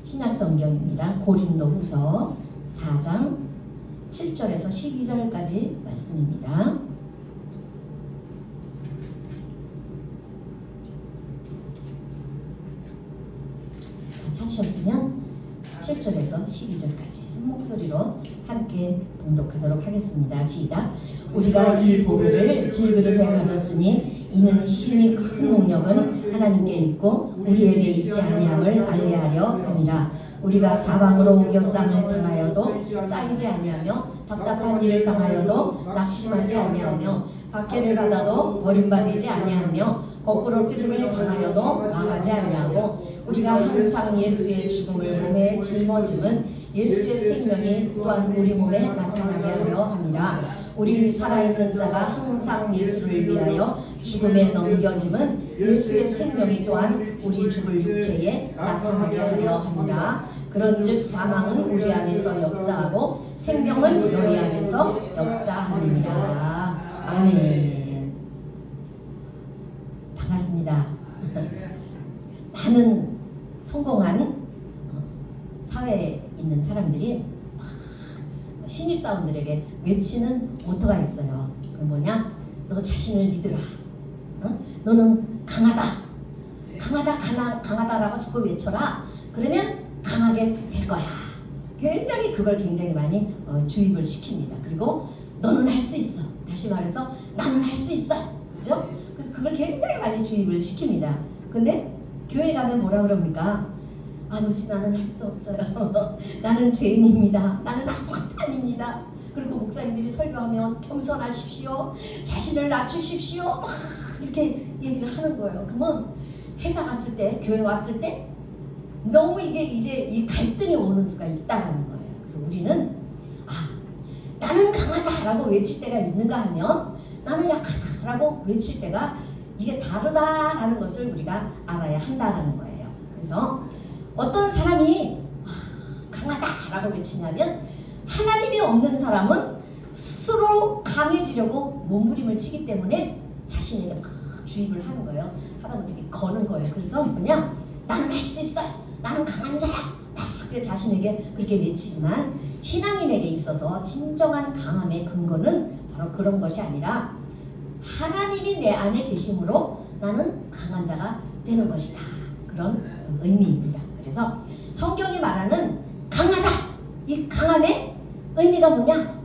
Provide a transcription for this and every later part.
신약성경입니다. 고린도후서 4장 7절에서 12절까지 말씀입니다. 찾으셨으면 7절에서 12절까지 한 목소리로 함께 봉독하도록 하겠습니다. 시작. 우리가 이 보배를 질그릇에 가졌으니 이는 심히 큰 능력은 하나님께 있고 우리에게 있지 아니함을 알게 하려 함이라. 우리가 사방으로 우겨쌈을 당하여도 쌓이지 아니하며 답답한 일을 당하여도 낙심하지 아니하며 박해를 받아도 버림받지 아니하며 거꾸로 뜨림을 당하여도 망하지 아니하고 우리가 항상 예수의 죽음을 몸에 짊어짐은 예수의 생명이 또한 우리 몸에 나타나게 하려 함이라. 우리 살아있는 자가 항상 예수를 위하여 죽음에 넘겨짐은 예수의 생명이 또한 우리 죽을 육체에 나타나게 하려 함이라. 그런즉 사망은 우리 안에서 역사하고 생명은 너희 안에서 역사하느니라. 아멘. 반갑습니다. 많은 성공한 사회에 있는 사람들이 신입사원들에게 외치는 모토가 있어요. 그게 뭐냐? 너 자신을 믿으라. 너는 강하다라고 자꾸 외쳐라. 그러면 강하게 될 거야. 그걸 굉장히 많이 주입을 시킵니다. 그리고 너는 할 수 있어. 다시 말해서 나는 할 수 있어. 그죠? 그래서 그걸 굉장히 많이 주입을 시킵니다. 근데 교회 가면 뭐라 그럽니까? 아버지 나는 할 수 없어요. 나는 죄인입니다. 나는 아무것도 아닙니다. 그리고 목사님들이 설교하면 겸손하십시오. 자신을 낮추십시오. 이렇게 얘기를 하는 거예요. 그러면 회사 갔을 때, 교회 왔을 때 너무 이게 이제 이 갈등이 오는 수가 있다는 거예요. 그래서 우리는 나는 강하다라고 외칠 때가 있는가 하면 나는 약하다라고 외칠 때가 이게 다르다라는 것을 우리가 알아야 한다는 거예요. 그래서 어떤 사람이 강하다라고 외치냐면 하나님이 없는 사람은 스스로 강해지려고 몸부림을 치기 때문에 자신에게 막 주입을 하는 거예요. 하다못해 거는 거예요. 그래서 뭐냐? 나는 할 수 있어. 나는 강한 자야. 그래 자신에게 그렇게 외치지만 신앙인에게 있어서 진정한 강함의 근거는 바로 그런 것이 아니라 하나님이 내 안에 계심으로 나는 강한 자가 되는 것이다. 그런 의미입니다. 그래서 성경이 말하는 강하다. 이 강함의 의미가 뭐냐?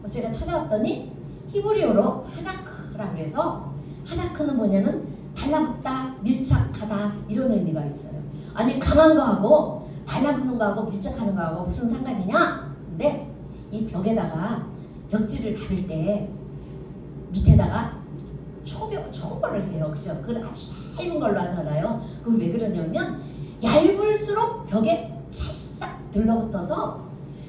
제가 찾아봤더니 히브리어로 하자크라고 해서 하자크는 뭐냐면 달라붙다, 밀착하다 이런 의미가 있어요. 아니 강한 거하고 달라붙는 거하고 밀착하는 거하고 무슨 상관이냐? 근데 이 벽에다가 벽지를 바를 때 밑에다가 초벌을 해요. 그죠? 그걸 아주 얇은 걸로 하잖아요. 그 왜 그러냐면 얇을수록 벽에 찰싹 들러붙어서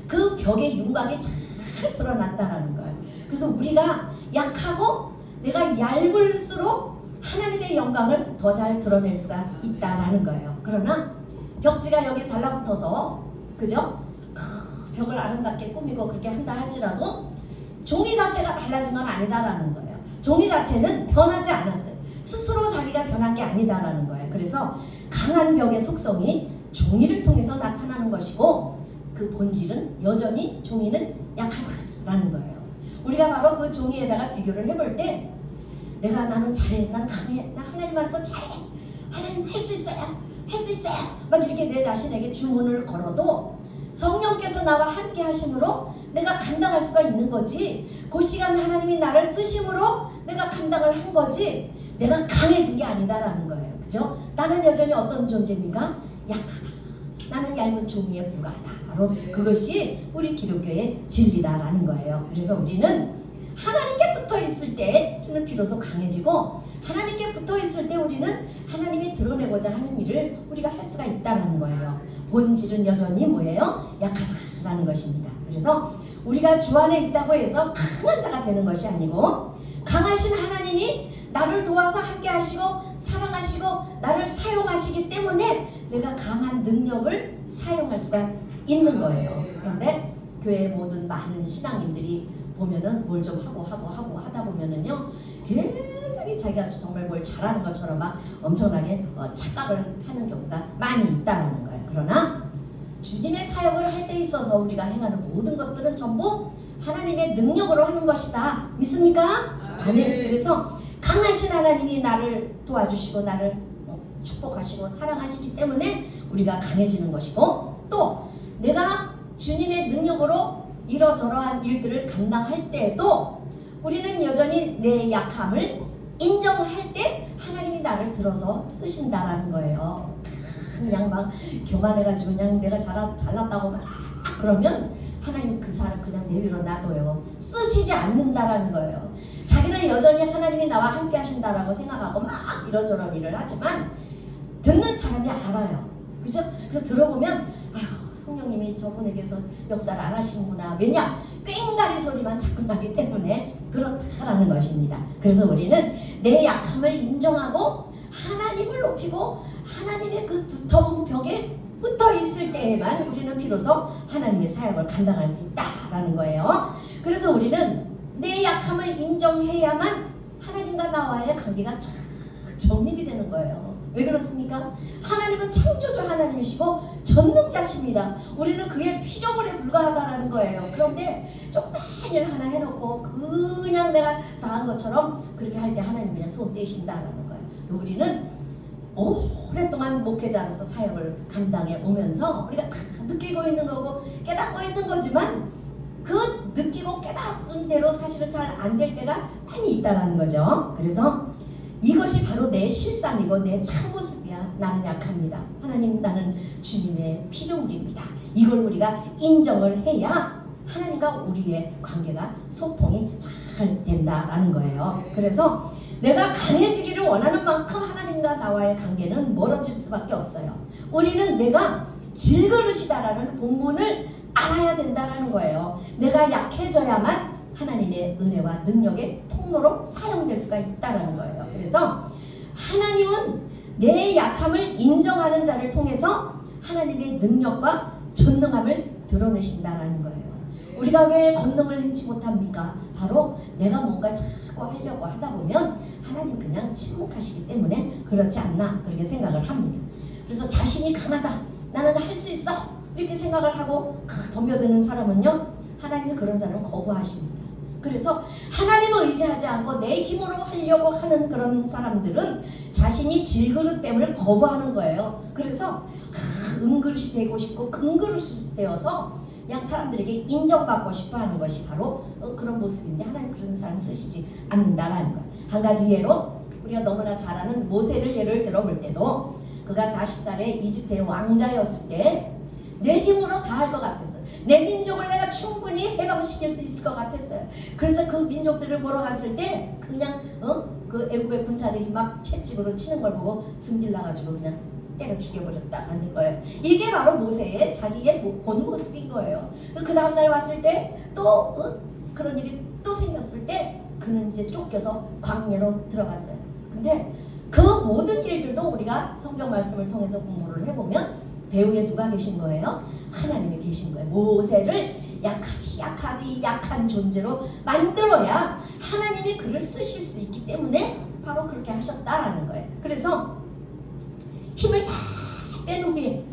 그 벽의 윤곽이 잘 드러난다라는 거예요. 그래서 우리가 약하고 내가 얇을수록 하나님의 영광을 더 잘 드러낼 수가 있다라는 거예요. 그러나 벽지가 여기 달라붙어서 그죠? 그 벽을 아름답게 꾸미고 그렇게 한다 할지라도 종이 자체가 달라진 건 아니다라는 거예요. 종이 자체는 변하지 않았어요. 스스로 자기가 변한 게 아니다라는 거예요. 그래서 강한 벽의 속성이 종이를 통해서 나타나는 것이고 그 본질은 여전히 종이는 약하다라는 거예요. 우리가 바로 그 종이에다가 비교를 해볼 때 나는 잘해, 난 강해, 나 하나님 안에서 잘해, 하나님 할 수 있어요, 할 수 있어요 막 이렇게 내 자신에게 주문을 걸어도 성령께서 나와 함께 하심으로 내가 감당할 수가 있는 거지. 그 시간 하나님이 나를 쓰심으로 내가 감당을 한 거지 내가 강해진 게 아니다라는 거예요. 그죠? 나는 여전히 어떤 존재입니까? 약하다. 나는 얇은 종이에 불과하다. 바로 그것이 우리 기독교의 진리다라는 거예요. 그래서 우리는 하나님께 붙어 있을 때는 비로소 강해지고 하나님께 붙어 있을 때 우리는 하나님이 드러내고자 하는 일을 우리가 할 수가 있다는 거예요. 본질은 여전히 뭐예요? 약하다라는 것입니다. 그래서 우리가 주 안에 있다고 해서 강한 자가 되는 것이 아니고 강하신 하나님이 나를 도와서 함께 하시고 사랑하시고 나를 사용하시기 때문에 내가 강한 능력을 사용할 수가 있는 거예요. 그런데 교회의 모든 많은 신앙인들이 보면은 뭘 좀 하고 하다 보면은요 굉장히 자기가 정말 뭘 잘하는 것처럼 막 엄청나게 착각을 하는 경우가 많이 있다는 거예요. 그러나 주님의 사역을 할 때 있어서 우리가 행하는 모든 것들은 전부 하나님의 능력으로 하는 것이다. 믿습니까? 아멘. 그래서 강하신 하나님이 나를 도와주시고 나를 축복하시고 사랑하시기 때문에 우리가 강해지는 것이고, 또 내가 주님의 능력으로 이러저러한 일들을 감당할 때에도 우리는 여전히 내 약함을 인정할 때 하나님이 나를 들어서 쓰신다라는 거예요. 그냥 막 교만해가지고 그냥 내가 잘났다고 막 그러면 하나님 그 사람 그냥 내비로 놔둬요. 쓰시지 않는다라는 거예요. 자기는 여전히 하나님이 나와 함께 하신다라고 생각하고 막 이러저런 일을 하지만 듣는 사람이 알아요. 그죠? 그래서 들어보면 아이고 성령님이 저분에게서 역사를 안 하시는구나. 왜냐? 꽹가리 소리만 자꾸 나기 때문에 그렇다라는 것입니다. 그래서 우리는 내 약함을 인정하고 하나님을 높이고 하나님의 그 두터운 벽에 붙어 있을 때에만 우리는 비로소 하나님의 사역을 감당할 수 있다라는 거예요. 그래서 우리는 내 약함을 인정해야만 하나님과 나와의 관계가 참 정립이 되는 거예요. 왜 그렇습니까? 하나님은 창조주 하나님이시고 전능자십니다. 우리는 그의 피조물에 불과하다라는 거예요. 그런데 조그만 일 하나 해놓고 그냥 내가 다 한 것처럼 그렇게 할 때 하나님 그냥 손 떼신다라는 거예요. 그래서 우리는 오랫동안 목회자로서 사역을 감당해 오면서 우리가 다 느끼고 있는 거고 깨닫고 있는 거지만 그 느끼고 깨닫은 대로 사실은 잘 안 될 때가 많이 있다라는 거죠. 그래서 이것이 바로 내 실상이고 내 참모습이야. 나는 약합니다. 하나님, 나는 주님의 피조물입니다. 이걸 우리가 인정을 해야 하나님과 우리의 관계가 소통이 잘 된다라는 거예요. 그래서 내가 강해지기를 원하는 만큼 하나님과 나와의 관계는 멀어질 수밖에 없어요. 우리는 내가 질그릇이다라는 본분을 알아야 된다라는 거예요. 내가 약해져야만 하나님의 은혜와 능력의 통로로 사용될 수가 있다는 거예요. 그래서 하나님은 내 약함을 인정하는 자를 통해서 하나님의 능력과 전능함을 드러내신다는 거예요. 우리가 왜 권능을 행치 못합니까? 바로 내가 뭔가 자꾸 하려고 하다 보면 하나님 그냥 침묵하시기 때문에 그렇지 않나 그렇게 생각을 합니다. 그래서 자신이 강하다, 나는 할 수 있어 이렇게 생각을 하고 덤벼드는 사람은요, 하나님이 그런 사람은 거부하십니다. 그래서 하나님을 의지하지 않고 내 힘으로 하려고 하는 그런 사람들은 자신이 질그릇됨을 거부하는 거예요. 그래서 은그릇이 되고 싶고 금그릇이 되어서 그냥 사람들에게 인정받고 싶어 하는 것이 바로 그런 모습인데 하나님 그런 사람 쓰시지 않는다라는 거예요. 한 가지 예로 우리가 너무나 잘 아는 모세를 예를 들어볼 때도 그가 40살에 이집트의 왕자였을 때 내 힘으로 다 할 것 같았어요. 내 민족을 내가 충분히 해방시킬 수 있을 것 같았어요. 그래서 그 민족들을 보러 갔을 때 그냥 그 애굽의 군사들이 막 채찍으로 치는 걸 보고 승질나가지고 그냥 때려 죽여버렸다는 거예요. 이게 바로 모세의 자기의 본 모습인 거예요. 그 다음날 왔을 때 또 그런 일이 또 생겼을 때 그는 이제 쫓겨서 광야로 들어갔어요. 근데 그 모든 일들도 우리가 성경 말씀을 통해서 공부를 해보면 배후에 누가 계신 거예요? 하나님이 계신 거예요. 모세를 약한 존재로 만들어야 하나님이 그를 쓰실 수 있기 때문에 바로 그렇게 하셨다라는 거예요. 그래서 힘을 다 뺀 후에,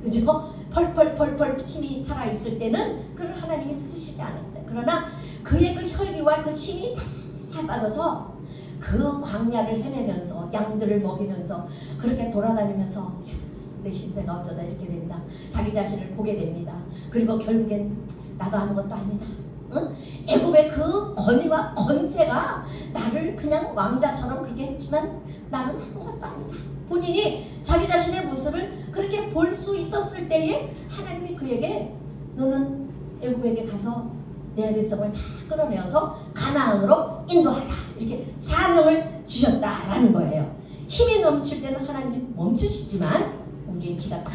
그죠? 펄펄 힘이 살아있을 때는 그를 하나님이 쓰시지 않았어요. 그러나 그의 그 혈기와 그 힘이 다 빠져서 그 광야를 헤매면서 양들을 먹이면서 그렇게 돌아다니면서 내 신세가 어쩌다 이렇게 됐나 자기 자신을 보게 됩니다. 그리고 결국엔 나도 아무것도 아니다. 애굽의 그 권위와 권세가 나를 그냥 왕자처럼 그렇게 했지만 나는 아무것도 아니다. 본인이 자기 자신의 모습을 그렇게 볼 수 있었을 때에 하나님이 그에게 너는 애굽에게 가서 내 백성을 다 끌어내어서 가나안으로 인도하라 이렇게 사명을 주셨다라는 거예요. 힘이 넘칠 때는 하나님이 멈추시지만 우리의 기가 팍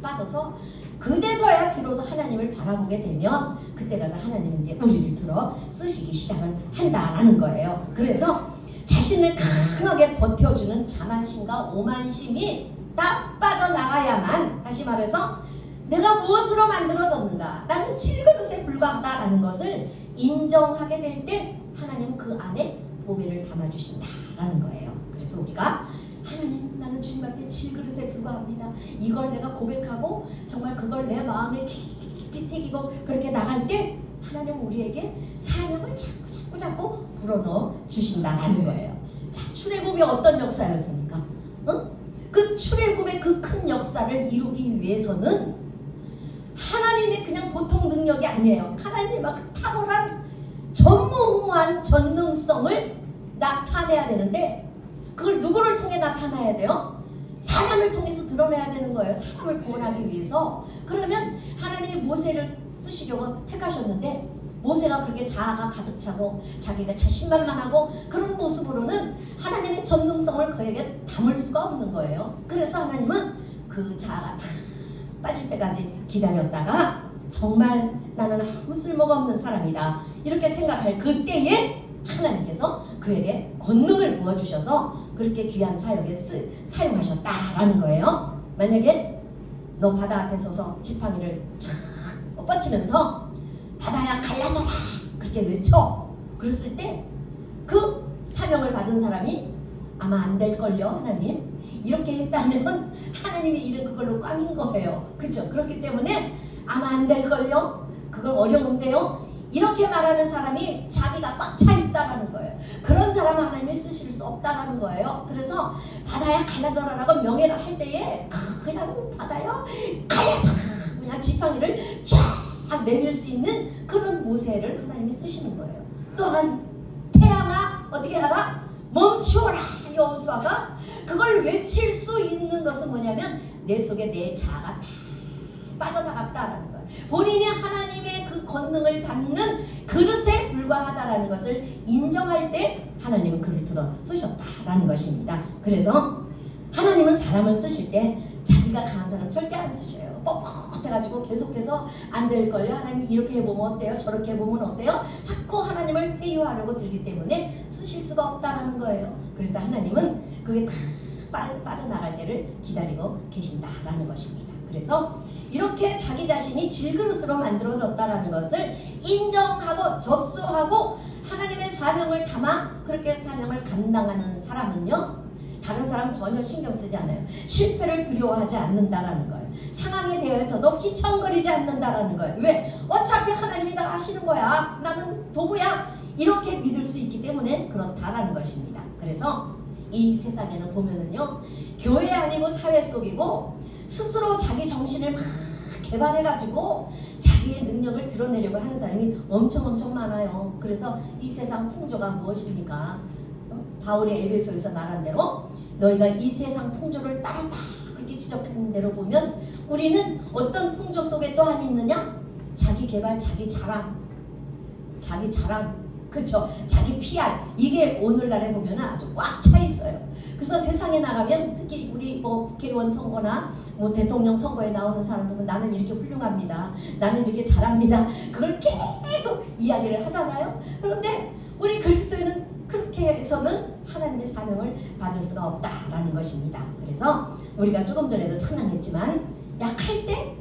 빠져서 그제서야 비로소 하나님을 바라보게 되면 그때 가서 하나님은 이제 우리를 들어 쓰시기 시작을 한다라는 거예요. 그래서 자신을 강하게 버텨주는 자만심과 오만심이 다 빠져나가야만, 다시 말해서 내가 무엇으로 만들어졌는가, 나는 질그릇에 불과하다라는 것을 인정하게 될 때 하나님은 그 안에 보배를 담아주신다라는 거예요. 그래서 우리가 하나님, 나는 주님 앞에 질그릇에 불과합니다. 이걸 내가 고백하고 정말 그걸 내 마음에 깊이 새기고 그렇게 나갈 때 하나님 우리에게 사명을 자꾸 불어넣어 주신다라는 거예요. 자, 출애굽이 어떤 역사였습니까? 그 출애굽의 그 큰 역사를 이루기 위해서는 하나님의 그냥 보통 능력이 아니에요. 하나님의 막 탁월한 전무후무한 전능성을 나타내야 되는데 그걸 누구를 통해 나타내야 돼요? 사람을 통해서 드러내야 되는 거예요. 사람을 구원하기 위해서. 그러면 하나님이 모세를 쓰시려고 택하셨는데 모세가 그렇게 자아가 가득 차고 자기가 자신만만하고 그런 모습으로는 하나님의 전능성을 그에게 담을 수가 없는 거예요. 그래서 하나님은 그 자아가 다 빠질 때까지 기다렸다가 정말 나는 아무 쓸모가 없는 사람이다 이렇게 생각할 그때에 하나님께서 그에게 권능을 부어주셔서 그렇게 귀한 사역에 사용하셨다라는 거예요. 만약에 너 바다 앞에 서서 지팡이를 쫙 뻗치면서 바다야 갈라져라 그렇게 외쳐. 그랬을 때 그 사명을 받은 사람이 아마 안 될걸요. 하나님 이렇게 했다면 하나님의 일은 그걸로 꽝인 거예요. 그렇죠? 그렇기 때문에 아마 안 될걸요. 그걸 어려운데요. 이렇게 말하는 사람이 자기가 꽉 차 있다라는 거예요. 그런 사람은 하나님이 쓰실 수 없다라는 거예요. 그래서 바다야 갈라져라라고 명예를 할 때에 그냥 바다야 갈라져라 그냥 지팡이를 쫙 내밀 수 있는 그런 모세를 하나님이 쓰시는 거예요. 또한 태양아 어떻게 하라? 멈추어라. 여호수아가 그걸 외칠 수 있는 것은 뭐냐면 내 속에 내 자아가 다 빠져나갔다라는 거예요. 본인이 하나님의 그 권능을 담는 그릇에 불과하다라는 것을 인정할 때 하나님은 그를 들어 쓰셨다라는 것입니다. 그래서 하나님은 사람을 쓰실 때 자기가 강한 사람 절대 안 쓰셔요. 뻣뻣해가지고 계속해서 안 될걸요. 하나님 이렇게 해보면 어때요? 저렇게 해보면 어때요? 자꾸 하나님을 회유하려고 들기 때문에 쓰실 수가 없다라는 거예요. 그래서 하나님은 그게 다 빠져나갈 때를 기다리고 계신다라는 것입니다. 그래서 이렇게 자기 자신이 질그릇으로 만들어졌다라는 것을 인정하고 접수하고 하나님의 사명을 담아 그렇게 사명을 감당하는 사람은요, 다른 사람 전혀 신경 쓰지 않아요. 실패를 두려워하지 않는다라는 거예요. 상황에 대해서도 휘청거리지 않는다라는 거예요. 왜? 어차피 하나님이 다 하시는 거야. 나는 도구야. 이렇게 믿을 수 있기 때문에 그렇다라는 것입니다. 그래서 이 세상에는 보면은요, 교회 아니고 사회 속이고 스스로 자기 정신을 막 개발해가지고 자기의 능력을 드러내려고 하는 사람이 엄청 많아요. 그래서 이 세상 풍조가 무엇입니까? 바울이 에베소에서 말한 대로 너희가 이 세상 풍조를 따랐다 그렇게 지적하는 대로 보면 우리는 어떤 풍조 속에 또한 있느냐? 자기 개발, 자기 자랑, 그렇죠? 자기 PR 이게 오늘날에 보면 아주 꽉 차 있어요. 그래서 세상에 나가면 특히 우리 뭐 국회의원 선거나 뭐 대통령 선거에 나오는 사람 보면 나는 이렇게 훌륭합니다. 나는 이렇게 잘합니다. 그걸 계속 이야기를 하잖아요. 그런데 우리 그리스도인은 그렇게 해서는 하나님의 사명을 받을 수가 없다라는 것입니다. 그래서 우리가 조금 전에도 찬양했지만 약할 때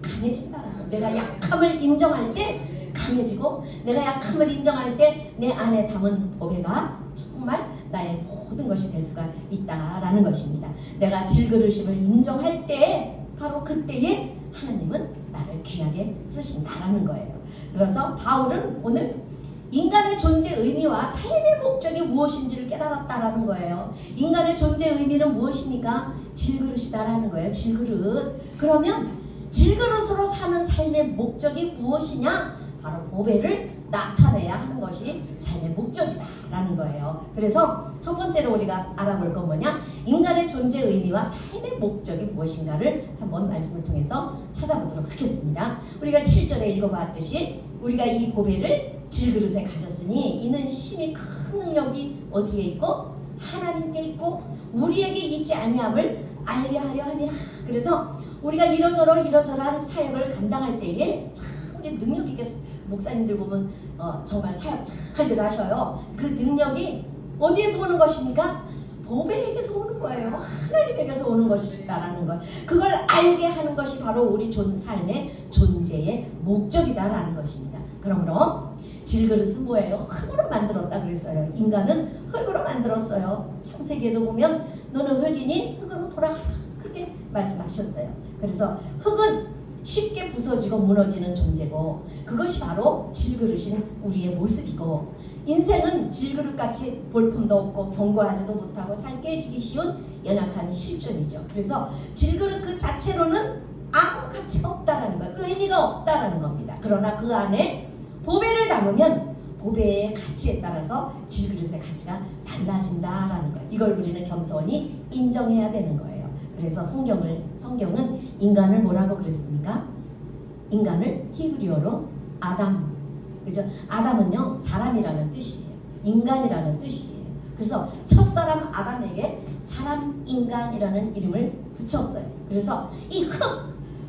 강해진다라는 거. 내가 약함을 인정할 때 강해지고 내가 약함을 인정할 때 내 안에 담은 보배가 정말 나의 모든 것이 될 수가 있다라는 것입니다. 내가 질그릇임을 인정할 때 바로 그때에 하나님은 나를 귀하게 쓰신다라는 거예요. 그래서 바울은 오늘 인간의 존재 의미와 삶의 목적이 무엇인지를 깨달았다라는 거예요. 인간의 존재 의미는 무엇입니까? 질그릇이다라는 거예요. 질그릇. 그러면 질그릇으로 사는 삶의 목적이 무엇이냐? 바로 보배를 나타내야 하는 것이 삶의 목적이다라는 거예요. 그래서 첫 번째로 우리가 알아볼 건 뭐냐? 인간의 존재 의미와 삶의 목적이 무엇인가를 한번 말씀을 통해서 찾아보도록 하겠습니다. 우리가 7절에 읽어봤듯이 우리가 이 보배를 질그릇에 가졌으니 이는 심히 큰 능력이 어디에 있고 하나님께 있고 우리에게 있지 아니함을 알게 하려 함이라. 그래서 우리가 이러저러한 사역을 감당할 때에 참 우리 능력 있게 목사님들 보면 정말 사역 잘들 하셔요. 그 능력이 어디에서 오는 것입니까? 보배에게서 오는 거예요. 하나님에게서 오는 것이다라는 것. 그걸 알게 하는 것이 바로 우리 삶의 존재의 목적이다라는 것입니다. 그러므로 질그릇은 뭐예요? 흙으로 만들었다 그랬어요. 인간은 흙으로 만들었어요. 창세기에도 보면 너는 흙이니 흙으로 돌아가라 그렇게 말씀하셨어요. 그래서 흙은 쉽게 부서지고 무너지는 존재고 그것이 바로 질그릇인 우리의 모습이고 인생은 질그릇같이 볼품도 없고 견고하지도 못하고 잘 깨지기 쉬운 연약한 실존이죠. 그래서 질그릇 그 자체로는 아무 가치가 없다라는 거예요. 의미가 없다라는 겁니다. 그러나 그 안에 보배를 담으면 보배의 가치에 따라서 질그릇의 가치가 달라진다라는 거예요. 이걸 우리는 겸손히 인정해야 되는 거예요. 그래서 성경은 인간을 뭐라고 그랬습니까? 인간을 히브리어로 아담. 그죠? 아담은요 사람이라는 뜻이에요. 인간이라는 뜻이에요. 그래서 첫사람 아담에게 사람 인간이라는 이름을 붙였어요. 그래서 이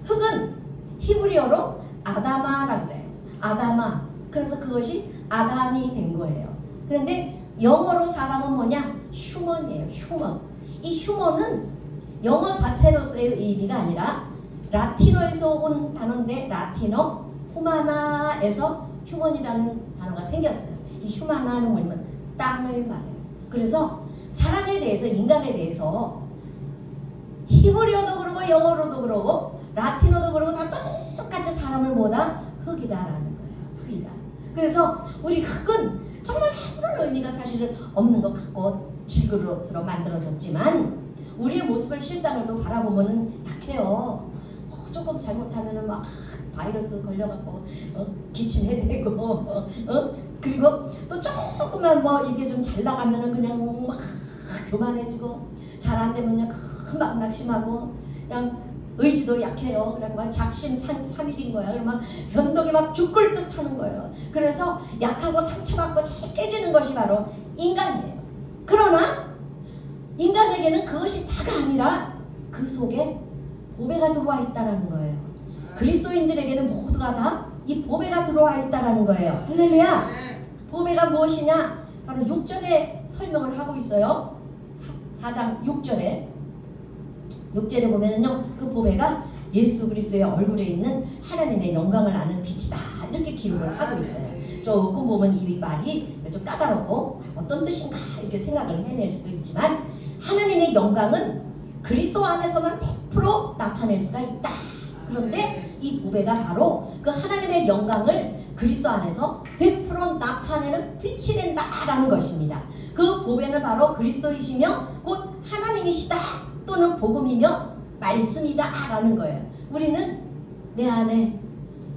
흙은 히브리어로 아다마라고 그래요. 아다마. 그래서 그것이 아담이 된 거예요. 그런데 영어로 사람은 뭐냐? 휴먼이에요. 휴먼. 이 휴먼은 영어 자체로서의 의미가 아니라 라틴어에서 온 단어인데 라틴어 후마나에서 휴먼이라는 단어가 생겼어요. 이 휴마나는 뭐냐면 땅을 말해요. 그래서 사람에 대해서 인간에 대해서 히브리어도 그러고 영어로도 그러고 라틴어도 그러고 다 똑같이 사람을 뭐다? 흙이다라는 거예요. 흙이다. 그래서 우리 흙은 정말 아무런 의미가 사실은 없는 것 같고 질그릇으로 만들어졌지만 우리의 모습을 실상을 또 바라보면은 약해요. 조금 잘못하면은 막 바이러스 걸려갖고 기침해야 되고 그리고 또 조금만 뭐 이게 좀 잘 나가면은 그냥 막 교만해지고 잘 안 되면요 금방 낙심하고 그냥 의지도 약해요. 그래 막 작심 삼일인 거야. 그러면 변덕이 막 죽을 듯 하는 거예요. 그래서 약하고 상처받고 잘 깨지는 것이 바로 인간이에요. 그러나 인간에게는 그것이 다가 아니라 그 속에 보배가 들어와 있다는 거예요. 그리스도인들에게는 모두가 다 이 보배가 들어와 있다는 거예요. 할렐루야. 보배가 무엇이냐? 바로 6절에 설명을 하고 있어요. 4장 6절에 보면은요 그 보배가 예수 그리스도의 얼굴에 있는 하나님의 영광을 아는 빛이다 이렇게 기록을 하고 있어요. 조금 보면 이 말이 좀 까다롭고 어떤 뜻인가 이렇게 생각을 해낼 수도 있지만 하나님의 영광은 그리스도 안에서만 100% 나타낼 수가 있다. 그런데 이 보배가 바로 그 하나님의 영광을 그리스도 안에서 100% 나타내는 빛이 된다라는 것입니다. 그 보배는 바로 그리스도이시며 곧 하나님이시다 또는 복음이며 말씀이다 라는 거예요. 우리는 내 안에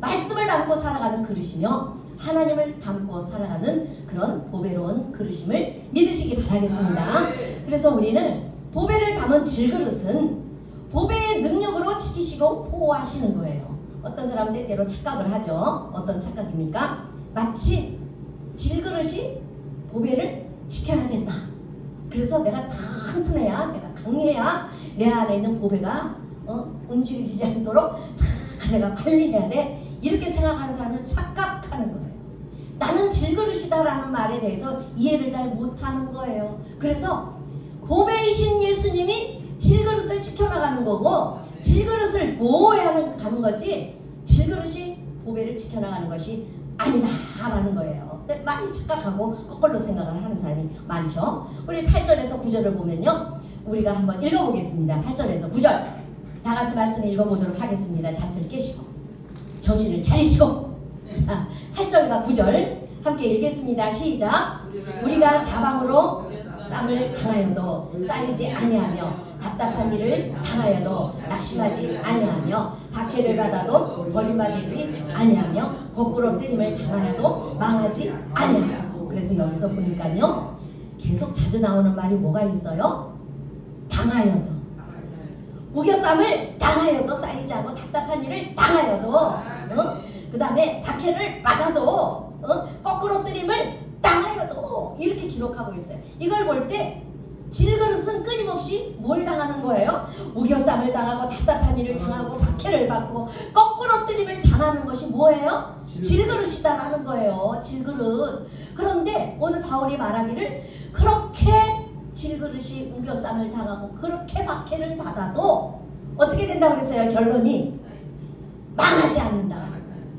말씀을 담고 살아가는 그릇이며 하나님을 담고 살아가는 그런 보배로운 그릇임을 믿으시기 바라겠습니다. 그래서 우리는 보배를 담은 질그릇은 보배의 능력으로 지키시고 보호하시는 거예요. 어떤 사람은 때때로 착각을 하죠. 어떤 착각입니까? 마치 질그릇이 보배를 지켜야 된다. 그래서 내가 튼튼해야, 내가 강해야 내 안에 있는 보배가 움직이지 않도록 잘 내가 관리해야 돼. 이렇게 생각하는 사람은 착각하는 거예요. 나는 질그릇이다라는 말에 대해서 이해를 잘 못하는 거예요. 그래서 보배이신 예수님이 질그릇을 지켜나가는 거고 질그릇을 보호해야 가는 거지 질그릇이 보배를 지켜나가는 것이 아니다라는 거예요. 근데 많이 착각하고 거꾸로 생각을 하는 사람이 많죠. 우리 8절에서 9절을 보면요. 우리가 한번 읽어보겠습니다. 8절에서 9절 다 같이 말씀 읽어보도록 하겠습니다. 잠들 깨시고 정신을 차리시고 자 8절과 9절 함께 읽겠습니다. 시작. 우리가 사방으로 쌈을 당하여도 쌓이지 아니하며 답답한 일을 당하여도 낙심하지 아니하며 박해를 받아도 버림받지 아니하며 거꾸로 뜨림을 당하여도 망하지 아니하고. 그래서 여기서 보니까요 계속 자주 나오는 말이 뭐가 있어요? 당하여도 우겨쌈을 당하여도 쌓이지 않고 답답한 일을 당하여도 그 다음에 박해를 받아도 거꾸로 뜨림을 당하여도 이렇게 기록하고 있어요. 이걸 볼 때 질그릇은 끊임없이 뭘 당하는 거예요? 우겨쌈을 당하고 답답한 일을 당하고 박해를 받고 거꾸로 뜨림을 당하는 것이 뭐예요? 질그릇이다라는 거예요. 질그릇. 그런데 오늘 바울이 말하기를 그렇게 질그릇이 우겨쌈을 당하고 그렇게 박해를 받아도 어떻게 된다고 그랬어요? 결론이 망하지 않는다.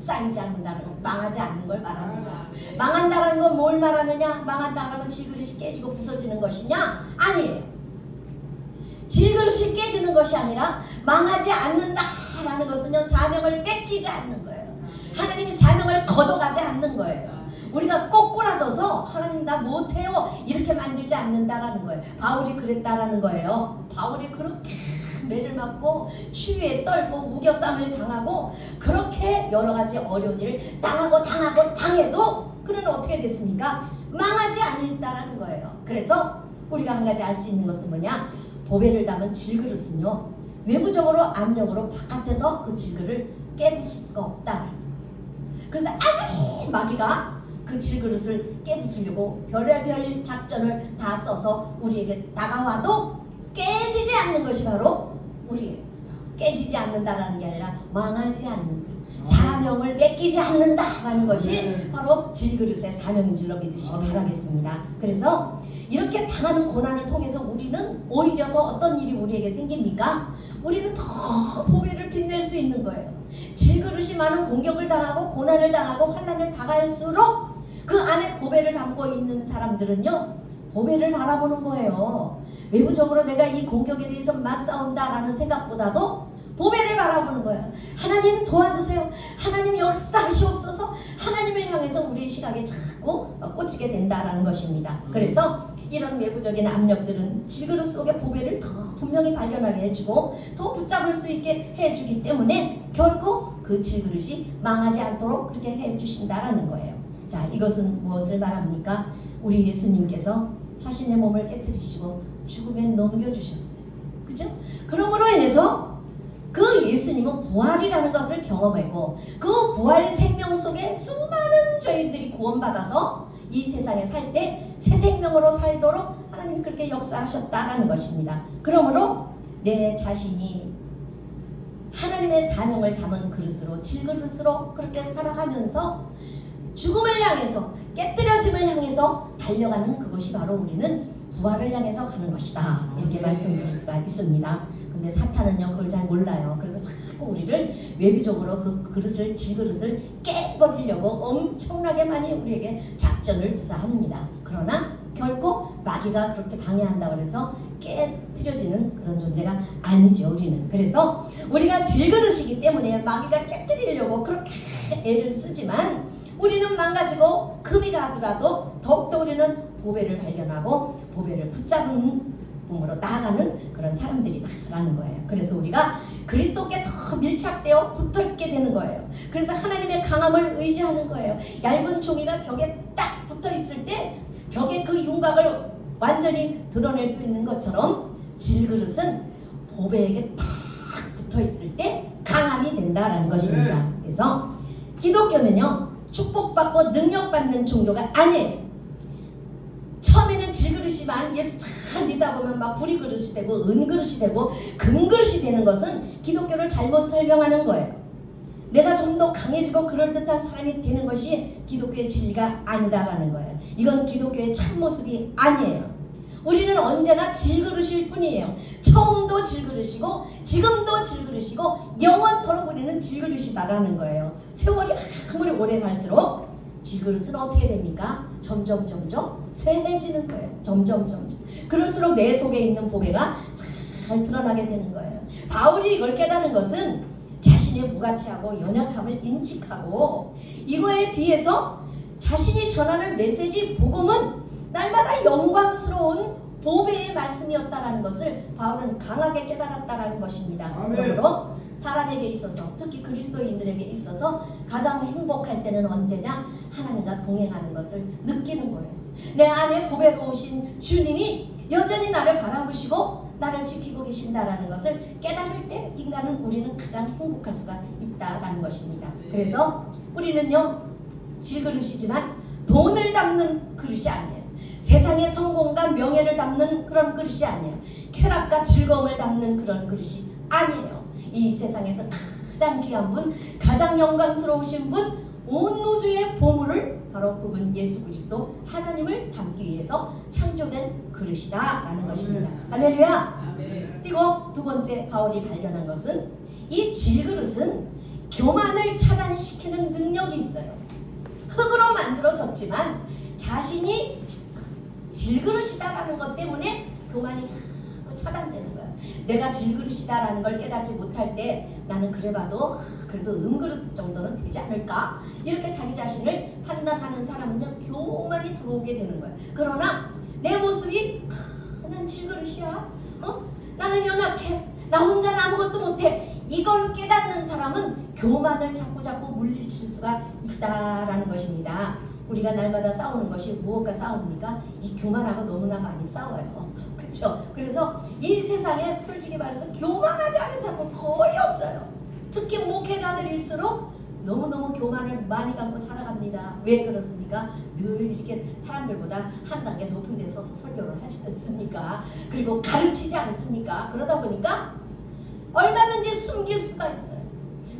쌓이지 않는다는 거, 망하지 않는 걸 말합니다. 망한다는 건 뭘 말하느냐? 망한다 하면 질그릇이 깨지고 부서지는 것이냐? 아니에요. 질그릇이 깨지는 것이 아니라 망하지 않는다라는 것은요, 사명을 뺏기지 않는 거예요. 하나님이 사명을 걷어가지 않는 거예요. 우리가 꼬꾸라져서 하나님 나 못해요 이렇게 만들지 않는다라는 거예요. 바울이 그랬다라는 거예요. 바울이 그렇게 매를 맞고 추위에 떨고 우겨쌈을 당하고 그렇게 여러 가지 어려운 일을 당해도 그는 어떻게 됐습니까? 망하지 않았다라는 거예요. 그래서 우리가 한 가지 알 수 있는 것은 뭐냐? 보배를 담은 질그릇은요, 외부적으로 압력으로 바깥에서 그 질그릇을 깨부술 수가 없다. 그래서 아무리 마귀가 그 질그릇을 깨부수려고 별의별 작전을 다 써서 우리에게 다가와도 깨지지 않는 것이 바로 우리예요. 깨지지 않는다라는 게 아니라 망하지 않는다. 사명을 뺏기지 않는다라는 것이 바로 질그릇의 사명인 줄로 믿으시기 바라겠습니다. 그래서 이렇게 당하는 고난을 통해서 우리는 오히려 더 어떤 일이 우리에게 생깁니까? 우리는 더 보배를 빛낼 수 있는 거예요. 질그릇이 많은 공격을 당하고 고난을 당하고 환난을 당할수록 그 안에 보배를 담고 있는 사람들은요, 보배를 바라보는 거예요. 외부적으로 내가 이 공격에 대해서 맞싸운다라는 생각보다도 보배를 바라보는 거예요. 하나님 도와주세요. 하나님 역사하시옵소서. 하나님을 향해서 우리의 시각에 자꾸 꽂히게 된다라는 것입니다. 그래서 이런 외부적인 압력들은 질그릇 속의 보배를 더 분명히 발견하게 해주고 더 붙잡을 수 있게 해주기 때문에 결코 그 질그릇이 망하지 않도록 그렇게 해주신다라는 거예요. 자, 이것은 무엇을 말합니까? 우리 예수님께서 자신의 몸을 깨뜨리시고 죽음에 넘겨주셨어요. 그죠? 그러므로 인해서 그 예수님은 부활이라는 것을 경험했고 그 부활 생명 속에 수많은 죄인들이 구원받아서 이 세상에 살 때 새 생명으로 살도록 하나님이 그렇게 역사하셨다라는 것입니다. 그러므로 내 자신이 하나님의 사명을 담은 그릇으로, 질그릇으로 그렇게 살아가면서 죽음을 향해서, 깨뜨려짐을 향해서 달려가는 그것이 바로 우리는 부활을 향해서 가는 것이다, 이렇게 말씀드릴 수가 있습니다. 근데 사탄은요, 그걸 잘 몰라요. 그래서 자꾸 우리를 외부적으로 그 그릇을, 질그릇을 깨버리려고 엄청나게 많이 우리에게 작전을 구사합니다. 그러나 결코 마귀가 그렇게 방해한다고 해서 깨뜨려지는 그런 존재가 아니죠, 우리는. 그래서 우리가 질그릇이기 때문에 마귀가 깨뜨리려고 그렇게 애를 쓰지만 우리는 망가지고 금이 가더라도 더욱더 우리는 보배를 발견하고 보배를 붙잡은 몸으로 나아가는 그런 사람들이다라는 거예요. 그래서 우리가 그리스도께 더 밀착되어 붙어있게 되는 거예요. 그래서 하나님의 강함을 의지하는 거예요. 얇은 종이가 벽에 딱 붙어있을 때 벽의 그 윤곽을 완전히 드러낼 수 있는 것처럼 질그릇은 보배에게 딱 붙어있을 때 강함이 된다라는 것입니다. 그래서 기독교는요, 축복받고 능력받는 종교가 아니에요. 처음에는 질그릇이만 예수 잘 믿다 보면 막 불이 그릇이 되고 은그릇이 되고 금그릇이 되는 것은 기독교를 잘못 설명하는 거예요. 내가 좀 더 강해지고 그럴듯한 사람이 되는 것이 기독교의 진리가 아니다라는 거예요. 이건 기독교의 참모습이 아니에요. 우리는 언제나 질그릇일 뿐이에요. 처음도 질그릇이고 지금도 질그릇이고 영원토록 우리는 질그릇이다라는 거예요. 세월이 아무리 오래 갈수록 질그릇은 어떻게 됩니까? 점점 쇠해지는 거예요. 점점. 그럴수록 내 속에 있는 보배가 잘 드러나게 되는 거예요. 바울이 이걸 깨달은 것은 자신의 무가치하고 연약함을 인식하고 이거에 비해서 자신이 전하는 메시지 복음은 날마다 영광스러운 보배의 말씀이었다라는 것을 바울은 강하게 깨달았다라는 것입니다. 그러므로 사람에게 있어서, 특히 그리스도인들에게 있어서 가장 행복할 때는 언제냐? 하나님과 동행하는 것을 느끼는 거예요. 내 안에 보배로우신 주님이 여전히 나를 바라보시고 나를 지키고 계신다라는 것을 깨달을 때 우리는 가장 행복할 수가 있다라는 것입니다. 그래서 우리는요, 질그릇이지만 돈을 담는 그릇이 아니에요. 세상의 성공과 명예를 담는 그런 그릇이 아니에요. 쾌락과 즐거움을 담는 그런 그릇이 아니에요. 이 세상에서 가장 귀한 분, 가장 영광스러우신 분, 온 우주의 보물을 바로 그분 예수 그리스도 하나님을 담기 위해서 창조된 그릇이다라는 것입니다. 할렐루야. 그리고 두 번째 바울이 발견한 것은 이 질그릇은 교만을 차단시키는 능력이 있어요. 흙으로 만들어졌지만 자신이 질그릇이다라는 것 때문에 교만이 자꾸 차단되는 거예요. 내가 질그릇이다라는 걸 깨닫지 못할 때 나는 그래봐도 그래도 음그릇 정도는 되지 않을까? 이렇게 자기 자신을 판단하는 사람은요, 교만이 들어오게 되는 거예요. 그러나 내 모습이 난 질그릇이야. 나는 연약해. 나 혼자는 아무것도 못해. 이걸 깨닫는 사람은 교만을 자꾸 물리칠 수가 있다라는 것입니다. 우리가 날마다 싸우는 것이 무엇과 싸웁니까? 이 교만하고 너무나 많이 싸워요. 그렇죠? 그래서 이 세상에 솔직히 말해서 교만하지 않은 사람은 거의 없어요. 특히 목회자들일수록 너무너무 교만을 많이 갖고 살아갑니다. 왜 그렇습니까? 늘 이렇게 사람들보다 한 단계 높은 데 서서 설교를 하지 않습니까? 그리고 가르치지 않습니까? 그러다 보니까 얼마든지 숨길 수가 있어요.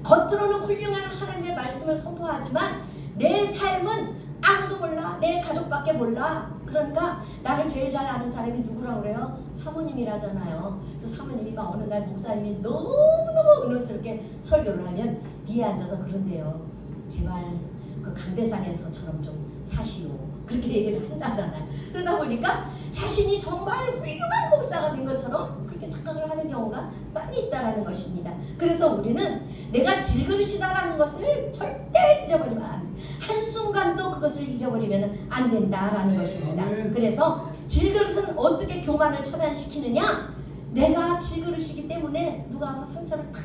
겉으로는 훌륭한 하나님의 말씀을 선포하지만 내 삶은 아무도 몰라. 내 가족밖에 몰라. 그러니까 나를 제일 잘 아는 사람이 누구라고 그래요? 사모님이라잖아요. 그래서 사모님이 막 어느 날 목사님이 너무너무 은혜스럽게 설교를 하면 뒤에 앉아서 그런데요, 제발 그 강대상에서처럼 좀 사시오. 그렇게 얘기를 한다잖아요. 그러다 보니까 자신이 정말 훌륭한 목사가 된 것처럼 그렇게 착각을 하는 경우가 많이 있다라는 것입니다. 그래서 우리는 내가 질그릇이다라는 것을 절대 잊어버리면 안 돼. 한순간도 그것을 잊어버리면 안 된다라는 것입니다. 그래서 질그릇은 어떻게 교만을 차단시키느냐? 내가 질그릇이기 때문에 누가 와서 상처를 탁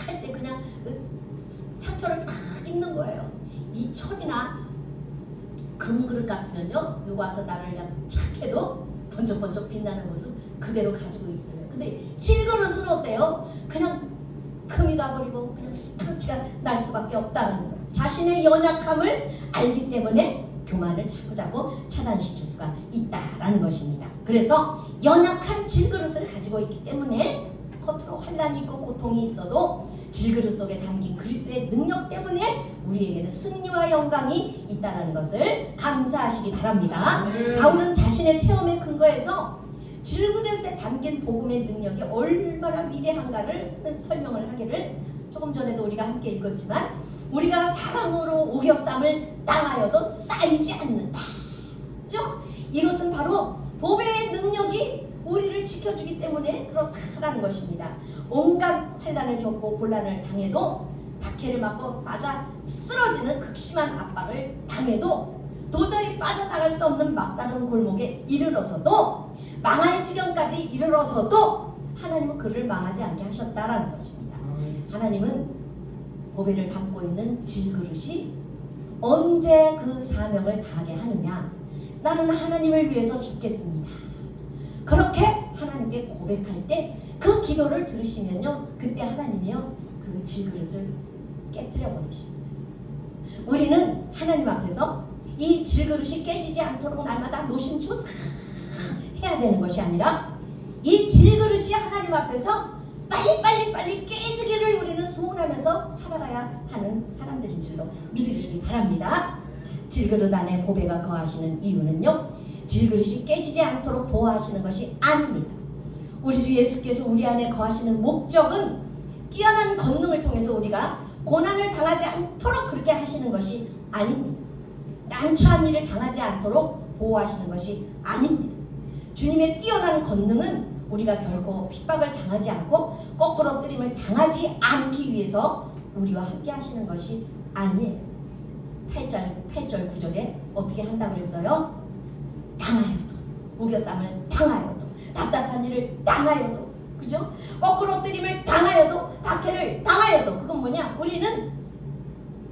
할 때 그냥 상처를 탁 입는 거예요. 이 철이나 금그릇 같으면요, 누가 와서 나를 그냥 착 해도 번쩍번쩍 빛나는 모습 그대로 가지고 있어요. 근데 질그릇은 어때요? 그냥 금이 가버리고 그냥 스크래치가 날 수밖에 없다는 거예요. 자신의 연약함을 알기 때문에 교만을 자꾸 차단시킬 수가 있다라는 것입니다. 그래서 연약한 질그릇을 가지고 있기 때문에 겉으로 환난이 있고 고통이 있어도 질그릇 속에 담긴 그리스도의 능력 때문에 우리에게는 승리와 영광이 있다는 것을 감사하시기 바랍니다. 바울은 자신의 체험에 근거해서 질그릇에 담긴 복음의 능력이 얼마나 위대한가를 설명을 하기를 조금 전에도 우리가 함께 읽었지만, 우리가 사방으로 우겨쌈을 당하여도 쌓이지 않는다. 그죠? 이것은 바로 복음의 능력이 우리를 지켜주기 때문에 그렇다라는 것입니다. 온갖 환난을 겪고 곤란을 당해도, 박해를 맞고 맞아 쓰러지는 극심한 압박을 당해도, 도저히 빠져나갈 수 없는 막다른 골목에 이르러서도, 망할 지경까지 이르러서도 하나님은 그를 망하지 않게 하셨다라는 것입니다. 하나님은 보배를 담고 있는 질그릇이 언제 그 사명을 다하게 하느냐? 나는 하나님을 위해서 죽겠습니다. 그렇게 하나님께 고백할 때 그 기도를 들으시면요, 그때 하나님이요 그 질그릇을 깨뜨려 버리십니다. 우리는 하나님 앞에서 이 질그릇이 깨지지 않도록 날마다 노심초사 해야 되는 것이 아니라, 이 질그릇이 하나님 앞에서 빨리 깨지기를 우리는 소원하면서 살아가야 하는 사람들인 줄로 믿으시기 바랍니다. 자, 질그릇 안에 보배가 거하시는 이유는요, 질그릇이 깨지지 않도록 보호하시는 것이 아닙니다. 우리 주 예수께서 우리 안에 거하시는 목적은 뛰어난 권능을 통해서 우리가 고난을 당하지 않도록 그렇게 하시는 것이 아닙니다. 난처한 일을 당하지 않도록 보호하시는 것이 아닙니다. 주님의 뛰어난 권능은 우리가 결코 핍박을 당하지 않고 거꾸로 뜨림을 당하지 않기 위해서 우리와 함께 하시는 것이 아니에요. 8절 9절에 어떻게 한다고 그랬어요? 당하여도, 우겨쌈을 당하여도, 답답한 일을 당하여도, 그죠? 거꾸로 뜨림을 당하여도, 박해를 당하여도, 그건 뭐냐? 우리는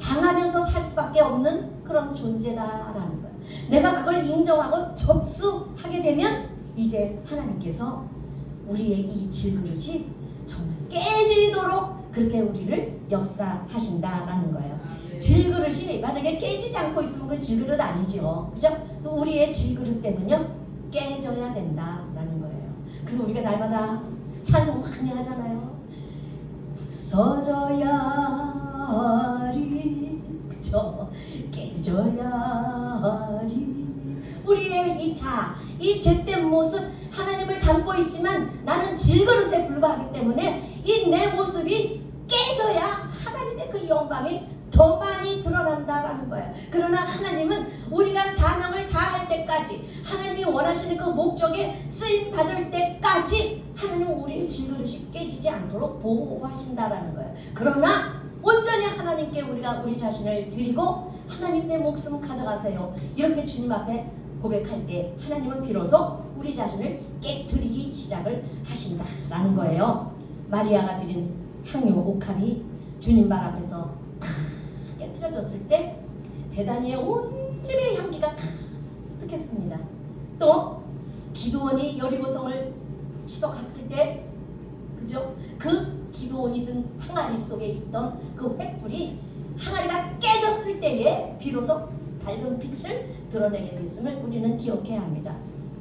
당하면서 살 수밖에 없는 그런 존재다라는 거예요. 내가 그걸 인정하고 접수하게 되면 이제 하나님께서 우리의 이 질그릇이 정말 깨지도록 그렇게 우리를 역사하신다라는 거예요. 질그릇이 만약에 깨지지 않고 있으면 그 질그릇 아니죠. 그죠? 그래서 우리의 질그릇 때문요 깨져야 된다라는 거예요. 그래서 우리가 날마다 찬송 많이 하잖아요. 부서져야 하리, 그죠? 깨져야 하리. 우리의 이 자, 이 죄된 모습, 하나님을 담고 있지만 나는 질그릇에 불과하기 때문에 이 내 모습이 깨져야 하나님 하나님의 그 영광이 더 많이 드러난다라는 거예요. 그러나 하나님은 우리가 사명을 다할 때까지, 하나님이 원하시는 그 목적에 쓰임 받을 때까지 하나님은 우리의 질그릇이 깨지지 않도록 보호하신다라는 거예요. 그러나 온전히 하나님께 우리가 우리 자신을 드리고 하나님 내 목숨 가져가세요, 이렇게 주님 앞에 고백할 때 하나님은 비로소 우리 자신을 깨트리기 시작을 하신다라는 거예요. 마리아가 드린 향유 옥합이 주님 발 앞에서 깨트려졌을 때 베다니의 온 집의 향기가 가득했습니다. 또 기드온이 여리고성을 치러 갔을 때, 그죠? 그 기드온이 든 항아리 속에 있던 그 횃불이 항아리가 깨졌을 때에 비로소 밝은 빛을 드러내게 됐음을 우리는 기억해야 합니다.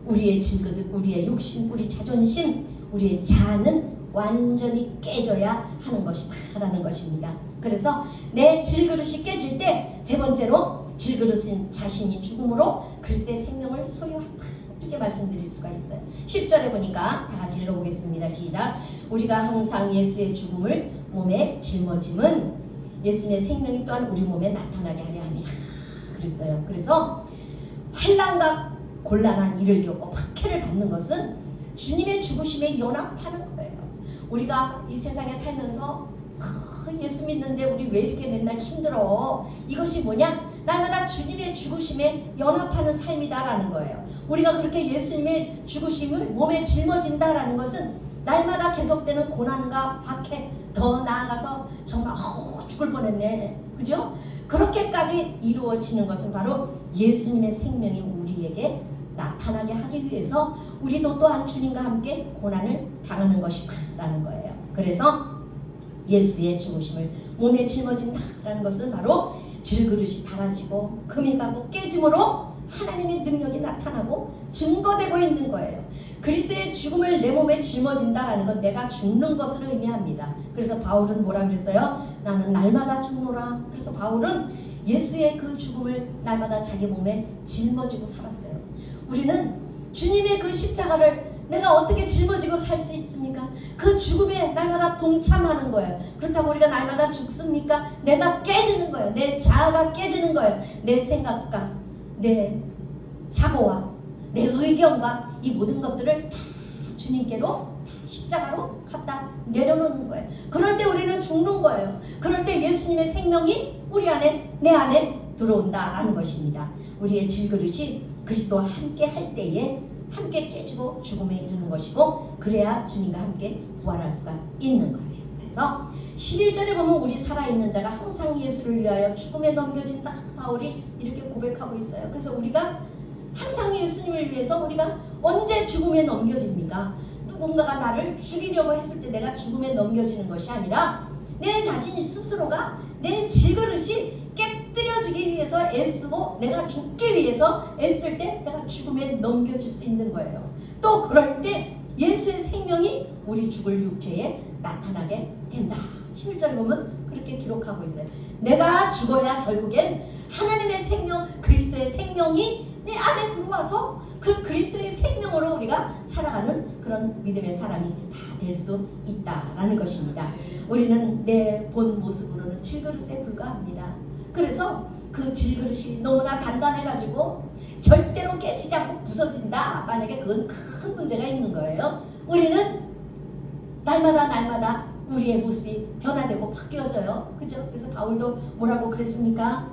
우리의 질그릇, 우리의 욕심, 우리 자존심, 우리의 자아는 완전히 깨져야 하는 것이다라는 것입니다. 그래서 내 질그릇이 깨질 때 세 번째로 질그릇인 자신이 죽음으로 그리스도의 생명을 소유한다, 이렇게 말씀드릴 수가 있어요. 10절에 보니까 다 같이 읽어보겠습니다. 시작. 우리가 항상 예수의 죽음을 몸에 짊어짐은 예수님의 생명이 또한 우리 몸에 나타나게 하려 함이라 그랬어요. 그래서 환난과 곤란한 일을 겪고 박해를 받는 것은 주님의 죽으심에 연합하는 거예요. 우리가 이 세상에 살면서 예수 믿는데 우리 왜 이렇게 맨날 힘들어? 이것이 뭐냐? 날마다 주님의 죽으심에 연합하는 삶이다라는 거예요. 우리가 그렇게 예수님의 죽으심을 몸에 짊어진다라는 것은 날마다 계속되는 고난과 박해, 더 나아가서 정말 죽을 뻔했네, 그죠? 그렇게까지 이루어지는 것은 바로 예수님의 생명이 우리에게 나타나게 하기 위해서 우리도 또한 주님과 함께 고난을 당하는 것이다 라는 거예요. 그래서 예수의 죽으심을 몸에 짊어진다라는 것은 바로 질그릇이 닳아지고 금이 가고 깨짐으로 하나님의 능력이 나타나고 증거되고 있는 거예요. 그리스도의 죽음을 내 몸에 짊어진다라는 건 내가 죽는 것을 의미합니다. 그래서 바울은 뭐라 그랬어요? 나는 날마다 죽노라. 그래서 바울은 예수의 그 죽음을 날마다 자기 몸에 짊어지고 살았어요. 우리는 주님의 그 십자가를 내가 어떻게 짊어지고 살 수 있습니까? 그 죽음에 날마다 동참하는 거예요. 그렇다고 우리가 날마다 죽습니까? 내가 깨지는 거예요. 내 자아가 깨지는 거예요. 내 생각과 내 사고와 내 의견과 이 모든 것들을 다 주님께로 다 십자가로 갖다 내려놓는 거예요. 그럴 때 우리는 죽는 거예요. 그럴 때 예수님의 생명이 우리 안에, 내 안에 들어온다라는 것입니다. 우리의 질그릇이 그리스도와 함께 할 때에 함께 깨지고 죽음에 이르는 것이고, 그래야 주님과 함께 부활할 수가 있는 거예요. 그래서 11절에 보면 우리 살아있는 자가 항상 예수를 위하여 죽음에 넘겨진다, 바울이 이렇게 고백하고 있어요. 그래서 우리가 항상 예수님을 위해서 우리가 언제 죽음에 넘겨집니까? 누군가가 나를 죽이려고 했을 때 내가 죽음에 넘겨지는 것이 아니라 내 자신 스스로가 내 질그릇이 깨뜨려지기 위해서 애쓰고 내가 죽기 위해서 애쓸 때 내가 죽음에 넘겨질 수 있는 거예요. 또 그럴 때 예수의 생명이 우리 죽을 육체에 나타나게 된다. 11절에 보면 그렇게 기록하고 있어요. 내가 죽어야 결국엔 하나님의 생명, 그리스도의 생명이 내 안에 들어와서 그 그리스도의 생명으로 우리가 살아가는 그런 믿음의 사람이 다 될 수 있다라는 것입니다. 우리는 내 본 모습으로는 질그릇에 불과합니다. 그래서 그 질그릇이 너무나 단단해가지고 절대로 깨지지 않고 부서진다, 만약에 그건 큰 문제가 있는 거예요. 우리는 날마다 우리의 모습이 변화되고 바뀌어져요. 그죠? 그래서 바울도 뭐라고 그랬습니까?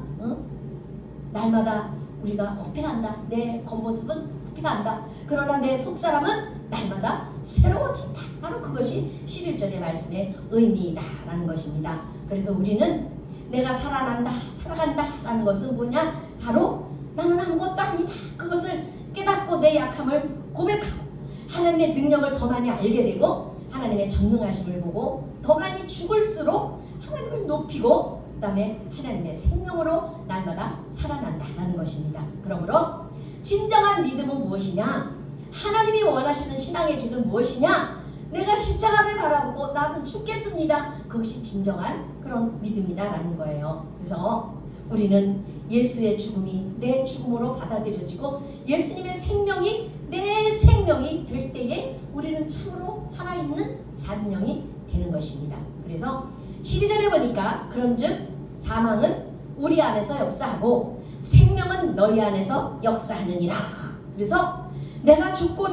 날마다 우리가 호핑한다. 내 겉모습은 호핑한다. 그러나 내 속사람은 날마다 새로워진다. 바로 그것이 11절의 말씀의 의미다라는 것입니다. 그래서 우리는 내가 살아난다, 살아간다 라는 것은 뭐냐? 바로 나는 아무것도 아니다. 그것을 깨닫고 내 약함을 고백하고 하나님의 능력을 더 많이 알게 되고 하나님의 전능하심을 보고 더 많이 죽을수록 하나님을 높이고 그 다음에 하나님의 생명으로 날마다 살아난다라는 것입니다. 그러므로 진정한 믿음은 무엇이냐? 하나님이 원하시는 신앙의 길은 무엇이냐? 내가 십자가를 바라보고 나는 죽겠습니다. 그것이 진정한 그런 믿음이다라는 거예요. 그래서 우리는 예수의 죽음이 내 죽음으로 받아들여지고 예수님의 생명이 내 생명이 될 때에 우리는 참으로 살아있는 산령이 되는 것입니다. 그래서 12절에 보니까 그런즉 사망은 우리 안에서 역사하고 생명은 너희 안에서 역사하느니라. 그래서 내가 죽고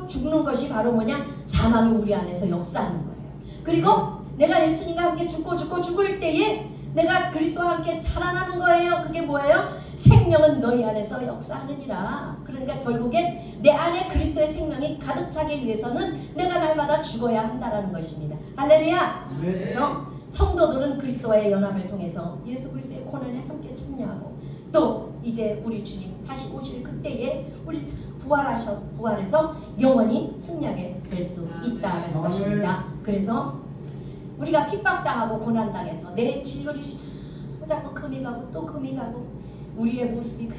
죽는 것이 바로 뭐냐? 사망이 우리 안에서 역사하는 거예요. 그리고 내가 예수님과 함께 죽고 죽을 때에 내가 그리스도와 함께 살아나는 거예요. 그게 뭐예요? 생명은 너희 안에서 역사하느니라. 그러니까 결국엔 내 안에 그리스도의 생명이 가득 차기 위해서는 내가 날마다 죽어야 한다는 것입니다. 할렐루야. 그래서 성도들은 그리스도와의 연합을 통해서 예수 그리스도의 고난에 함께 참여하고 또 이제 우리 주님 다시 오실 그때에 우리 부활해서 영원히 승리하게 될 수 있다는 것입니다. 그래서 우리가 핍박당하고 고난당해서 내 질그릇이 자꾸 금이 가고 또 금이 가고 우리의 모습이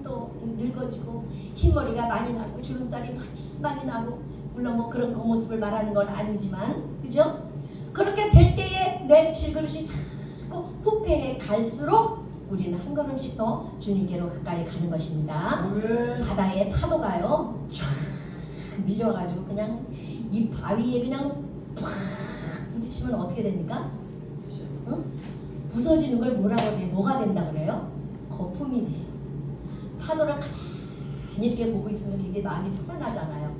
또 늙어지고 흰머리가 많이 나고 주름살이 많이 나고 물론 뭐 그런 그 모습을 말하는 건 아니지만 그죠? 그렇게 될 때에 내 질그릇이 자꾸 후패해 갈수록 우리는 한 걸음씩 더 주님께로 가까이 가는 것입니다. 바다의 파도가요 쫙 밀려가지고 그냥 이 바위에 그냥 팍 부딪히면 어떻게 됩니까? 부서지는 걸 뭐라고 돼? 뭐가 된다 그래요? 거품이 돼요. 파도를 가만히 이렇게 보고 있으면 굉장히 마음이 편안하잖아요.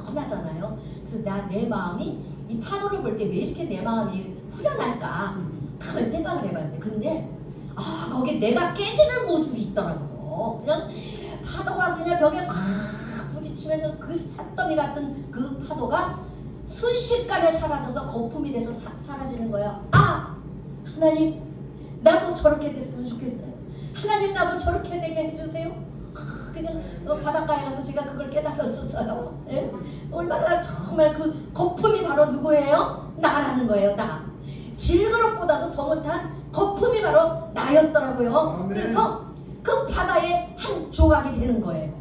후련하잖아요. 그래서 내 마음이 이 파도를 볼 때 왜 이렇게 내 마음이 후련할까? 가만히 생각을 해봤어요. 근데 거기에 내가 깨지는 모습이 있더라고요. 그냥 파도가 그냥 벽에 콱 부딪히면 그 산더미 같은 그 파도가 순식간에 사라져서 거품이 돼서 사라지는 거예요. 하나님 나도 저렇게 됐으면 좋겠어요. 하나님 나도 저렇게 되게 해주세요. 그냥 바닷가에 가서 제가 그걸 깨달았었어요. 예? 얼마나 정말 그 거품이 바로 누구예요? 나라는 거예요. 나. 질그릇보다도 더 못한 거품이 바로 나였더라고요. 그래서 그 바다의 한 조각이 되는 거예요.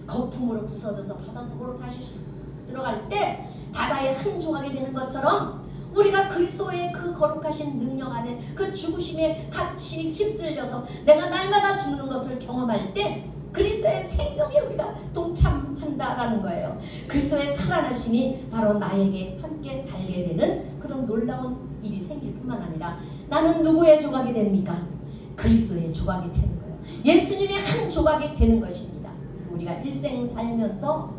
거품으로 부서져서 바닷속으로 다시 들어갈 때 바다의 한 조각이 되는 것처럼 우리가 그리스도의 그 거룩하신 능력 안에 그 죽으심에 같이 휩쓸려서 내가 날마다 죽는 것을 경험할 때 그리스도의 생명에 우리가 동참한다라는 거예요. 그리스도의 살아나심이 바로 나에게 함께 살게 되는 그런 놀라운 일이 생길 뿐만 아니라 나는 누구의 조각이 됩니까? 그리스도의 조각이 되는 거예요. 예수님의 한 조각이 되는 것입니다. 그래서 우리가 일생 살면서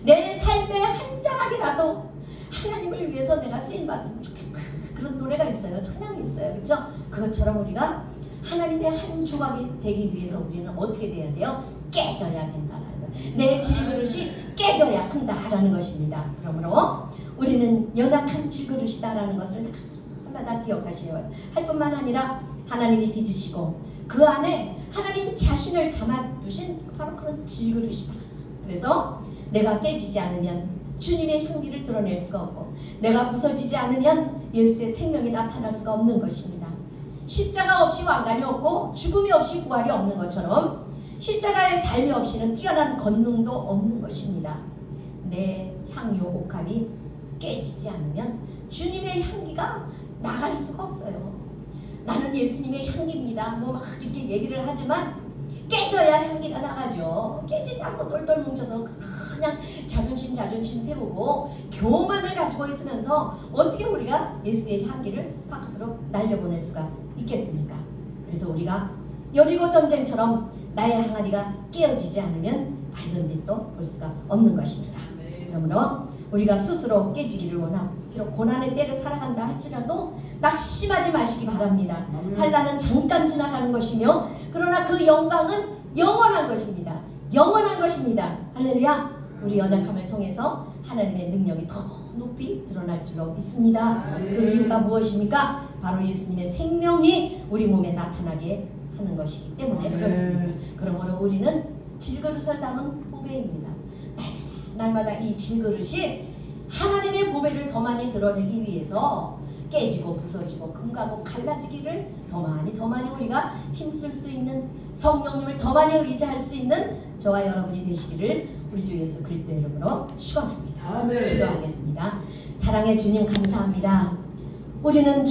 내 삶의 한 자락이라도 하나님을 위해서 내가 쓰임받으면 좋겠다. 그런 노래가 있어요. 찬양이 있어요. 그렇죠? 그것처럼 우리가 하나님의 한 조각이 되기 위해서 우리는 어떻게 돼야 돼요? 깨져야 된다는 거예요. 내 질그릇이 깨져야 한다라는 것입니다. 그러므로 우리는 연약한 질그릇이다라는 것을 날마다 기억하셔야 할 뿐만 아니라 하나님이 빚으시고 그 안에 하나님 자신을 담아두신 바로 그런 질그릇이다. 그래서 내가 깨지지 않으면 주님의 향기를 드러낼 수가 없고 내가 부서지지 않으면 예수의 생명이 나타날 수가 없는 것입니다. 십자가 없이 왕관이 없고 죽음이 없이 부활이 없는 것처럼 십자가의 삶이 없이는 뛰어난 권능도 없는 것입니다. 내 향유 옥합이 깨지지 않으면 주님의 향기가 나갈 수가 없어요. 나는 예수님의 향기입니다. 뭐 막 이렇게 얘기를 하지만 깨져야 향기가 나가죠. 깨지지 않고 똘똘 뭉쳐서 그냥 자존심 세우고 교만을 가지고 있으면서 어떻게 우리가 예수의 향기를 바깥으로 날려보낼 수가 있겠습니까? 그래서 우리가 여리고 전쟁처럼 나의 항아리가 깨어지지 않으면 밝은 빛도 볼 수가 없는 것입니다. 그러므로 우리가 스스로 깨지기를 원하고 비록 고난의 때를 살아간다 할지라도 낙심하지 마시기 바랍니다. 환난은 잠깐 지나가는 것이며 그러나 그 영광은 영원한 것입니다. 영원한 것입니다. 할렐루야. 우리 연약함을 통해서 하나님의 능력이 더 높이 드러날 줄로 믿습니다. 그 이유가 무엇입니까? 바로 예수님의 생명이 우리 몸에 나타나게 하는 것이기 때문에 그렇습니다. 그러므로 우리는 질그릇을 담은 보배입니다. 날마다 이 질그릇이 하나님의 보배를 더 많이 드러내기 위해서 깨지고 부서지고 금가고 갈라지기를 더 많이 우리가 힘쓸 수 있는 성령님을 더 많이 의지할 수 있는 저와 여러분이 되시기를 우리 주 예수 그리스도의 이름으로 축원합니다. 기도하겠습니다. 사랑의 주님 감사합니다. 우리는